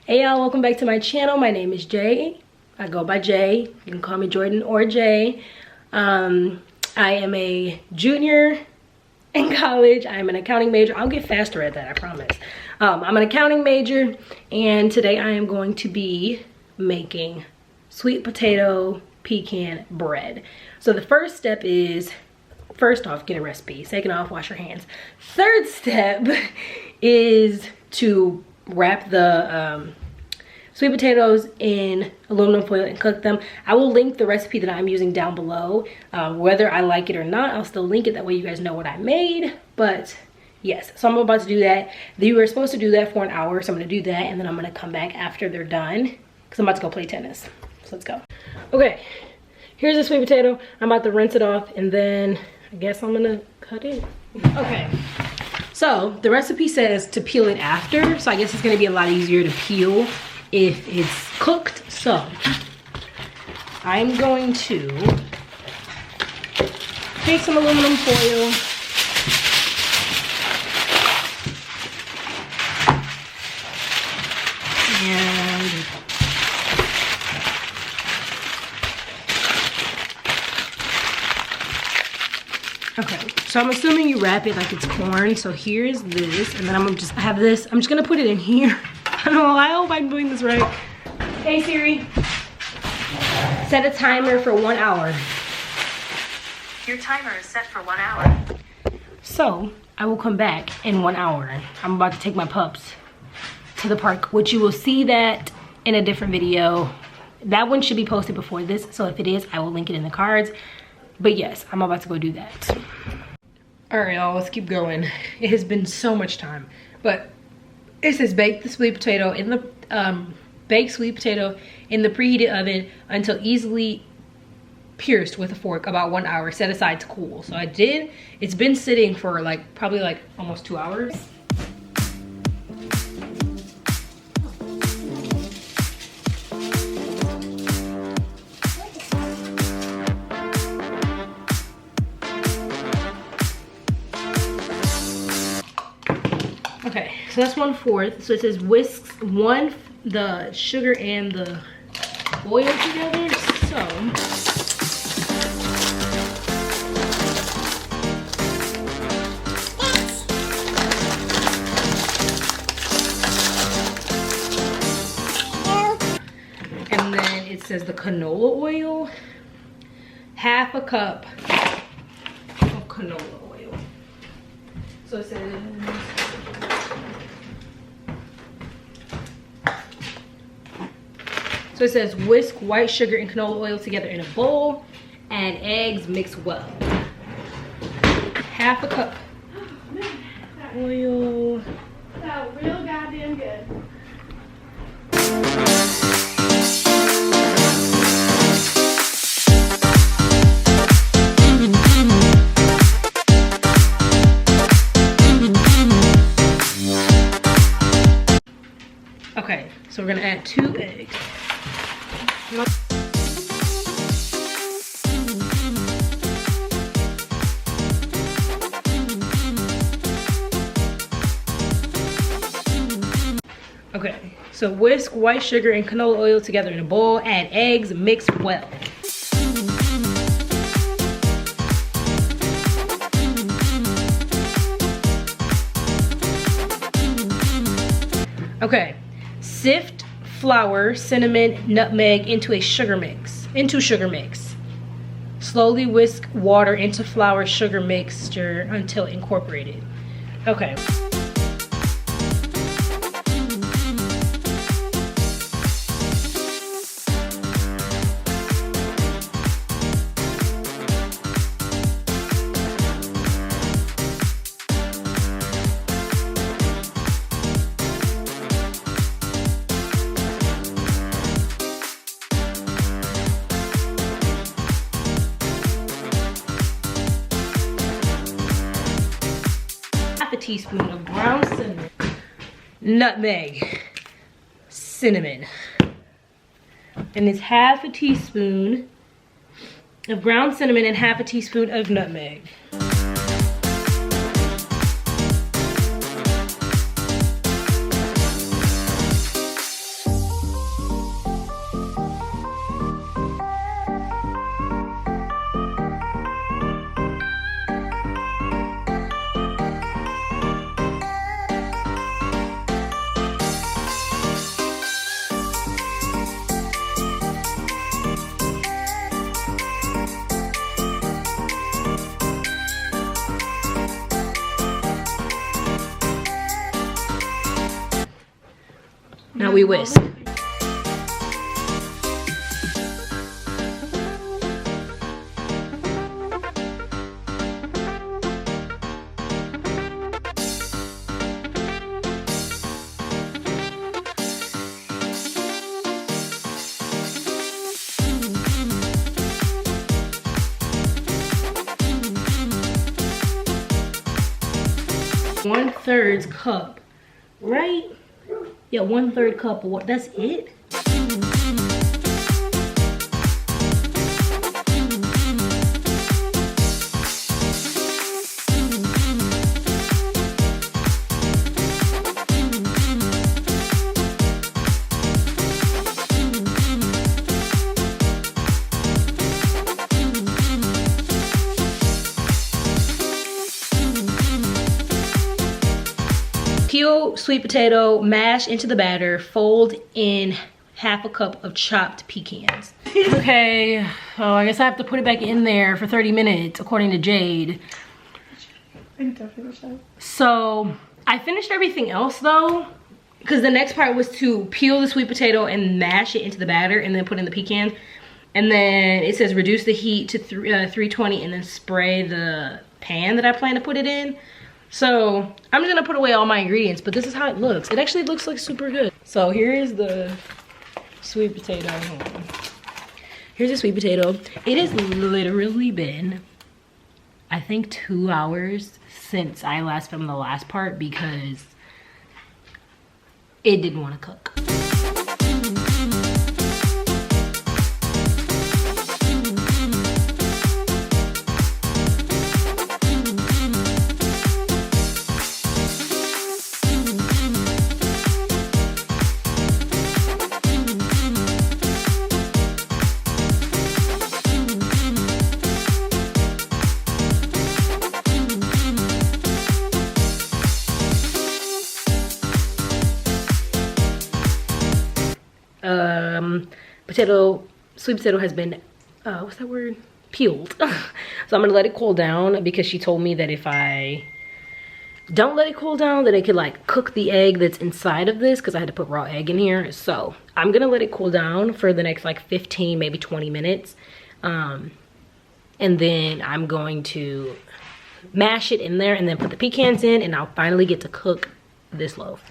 Hey y'all, welcome back to my channel. My name is Jay. I go by Jay. You can call me Jordan or Jay. I am a junior in college. I'm an accounting major. I'll get faster at that, I promise. I'm an accounting major, and today I am going to be making sweet potato pecan bread. So the first step is, first off, get a recipe. Second off, wash your hands. Third step is to wrap the sweet potatoes in aluminum foil and cook them. I will link the recipe that I'm using down below. Whether I like it or not, I'll still link it. That way you guys know what I made. But yes, so I'm about to do that. You were supposed to do that for an hour, so I'm gonna do that, and then I'm gonna come back after they're done because I'm about to go play tennis. So let's go. Okay, here's the sweet potato. I'm about to rinse it off, and then I guess I'm gonna cut it. Okay. So the recipe says to peel it after, so I guess it's gonna be a lot easier to peel if it's cooked. So I'm going to take some aluminum foil, and okay, so I'm assuming you wrap it like it's corn. So here's this, and then I have this. I'm just gonna put it in here. I don't know, I hope I'm doing this right. Hey Siri, set a timer for 1 hour. Your timer is set for 1 hour. So I will come back in 1 hour. I'm about to take my pups to the park, which you will see that in a different video. That one should be posted before this, so if it is, I will link it in the cards. But yes, I'm about to go do that. All right, y'all, let's keep going. It has been so much time, but it says bake the sweet potato in the preheated oven until easily pierced with a fork, about 1 hour. Set aside to cool. So I did. It's been sitting for probably almost 2 hours. Okay, so that's 1/4. So it says whisk the sugar and the oil together. So and then it says the canola oil, 1/2 cup of canola oil. So it says So it says whisk white sugar and canola oil together in a bowl, add eggs, mix well. 1/2 cup oil. That real goddamn good. Okay, so we're gonna add 2 eggs. Okay, so whisk white sugar and canola oil together in a bowl, add eggs, mix well. Okay, sift flour, cinnamon, nutmeg into sugar mix. Slowly whisk water into flour sugar mixture until incorporated. Okay. A teaspoon of ground cinnamon, nutmeg, cinnamon, and it's 1/2 teaspoon of ground cinnamon and 1/2 teaspoon of nutmeg. Now we whisk. One-third cup, right? Yeah, 1/3 cup of what? That's it? Peel sweet potato, mash into the batter, fold in half a cup of chopped pecans. Okay, oh, I guess I have to put it back in there for 30 minutes, according to Jade. I need to finish that. So I finished everything else though, because the next part was to peel the sweet potato and mash it into the batter and then put in the pecans. And then it says reduce the heat to 320 and then spray the pan that I plan to put it in. So I'm just gonna put away all my ingredients, but this is how it looks. It actually looks like super good. So here is the sweet potato. Here's the sweet potato. It has literally been, I think, 2 hours since I last filmed the last part because it didn't want to cook. Sweet potato has been, what's that word? Peeled. So I'm gonna let it cool down because she told me that if I don't let it cool down, that it could like cook the egg that's inside of this because I had to put raw egg in here. So I'm gonna let it cool down for the next like 15, maybe 20 minutes. And then I'm going to mash it in there and then put the pecans in and I'll finally get to cook this loaf.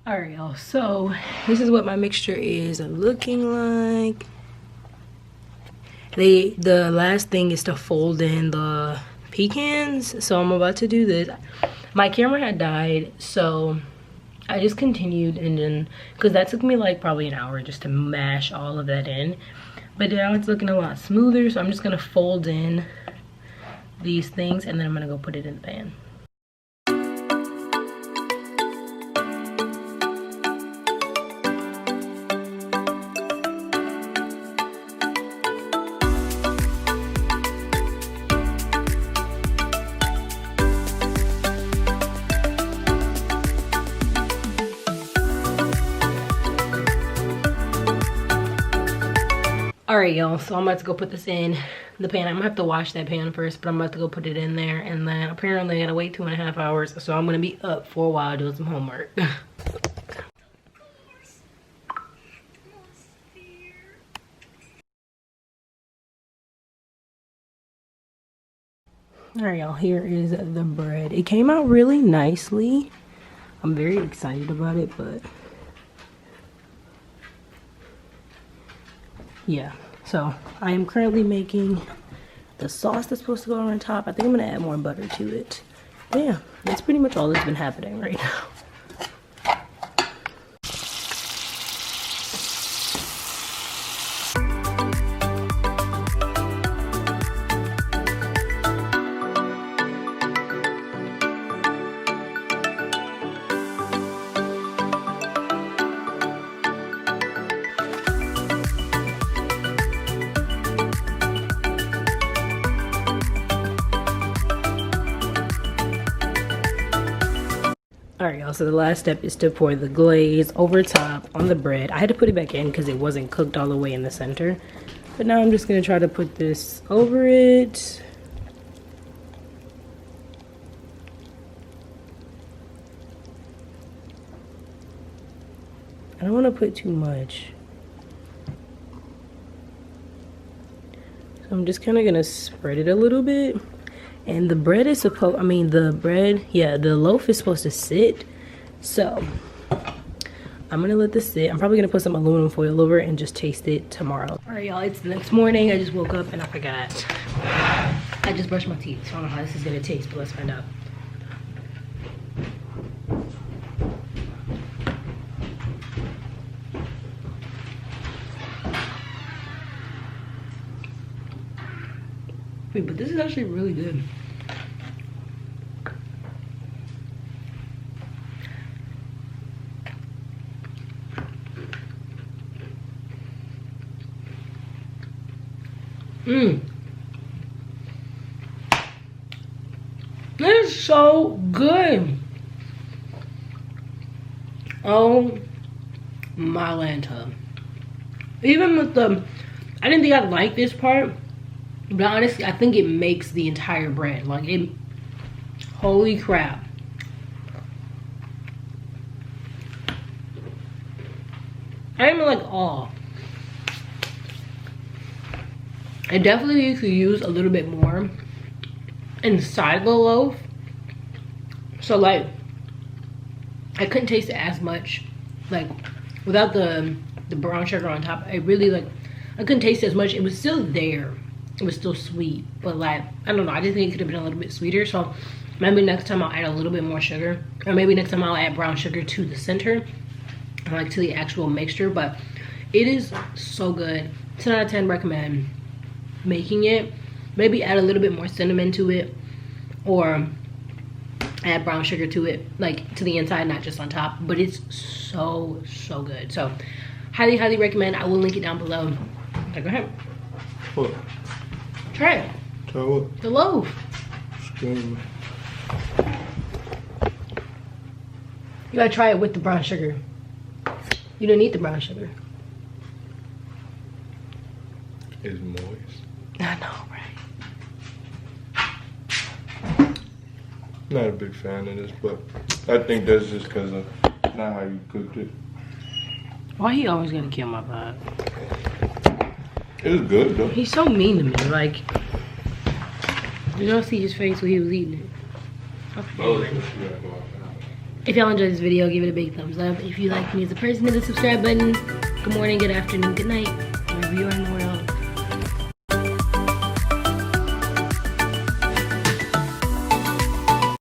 Alright y'all, so this is what my mixture is looking like. The last thing is to fold in the pecans, so I'm about to do this. My camera had died, so I just continued, and then because that took me like probably an hour just to mash all of that in, but now it's looking a lot smoother, so I'm just gonna fold in these things and then I'm gonna go put it in the pan. Alright y'all, so I'm about to go put this in the pan. I'm gonna have to wash that pan first, but I'm about to go put it in there, and then apparently I gotta wait 2.5 hours, so I'm gonna be up for a while doing some homework. Alright y'all, here is the bread. It came out really nicely. I'm very excited about it, but yeah. So I am currently making the sauce that's supposed to go on top. I think I'm gonna add more butter to it. But yeah, that's pretty much all that's been happening right now. y'all, so the last step is to pour the glaze over top on the bread. I had to put it back in because it wasn't cooked all the way in the center. But now I'm just gonna try to put this over it. I don't want to put too much. So I'm just kind of gonna spread it a little bit. And the bread is supposed, the loaf is supposed to sit. So I'm gonna let this sit. I'm probably gonna put some aluminum foil over it and just taste it tomorrow. All right, y'all, it's the next morning. I just woke up and I forgot. I just brushed my teeth, so I don't know how this is gonna taste, but let's find out. Wait, but this is actually really good. This is so good. Oh my Lanta. Even with the, I didn't think I'd like this part, but honestly, I think it makes the entire bread. Like it, holy crap. I'm like, oh. I definitely could use a little bit more inside the loaf. So like, I couldn't taste it as much. Like, without the brown sugar on top, I really like, I couldn't taste it as much. It was still there. It was still sweet, but like, I don't know, I just think it could have been a little bit sweeter. So maybe next time I'll add a little bit more sugar, or maybe next time I'll add brown sugar to the center, like to the actual mixture. But it is so good. 10 out of 10 recommend making it. Maybe add a little bit more cinnamon to it, or add brown sugar to it, like to the inside, not just on top. But it's so good. So highly recommend. I will link it down below. Okay, go ahead. What? Try it. Try what? The loaf. Scream. You gotta try it with the brown sugar. You don't need the brown sugar. It's moist. I know, right? Not a big fan of this, but I think that's just because of not how you cooked it. Why he always gonna kill my vibe? It was good though. He's so mean to me. Like, you don't see his face when he was eating it. Okay. If y'all enjoyed this video, give it a big thumbs up. If you like me as a person, hit the subscribe button. Good morning, good afternoon, good night, wherever you are in the world.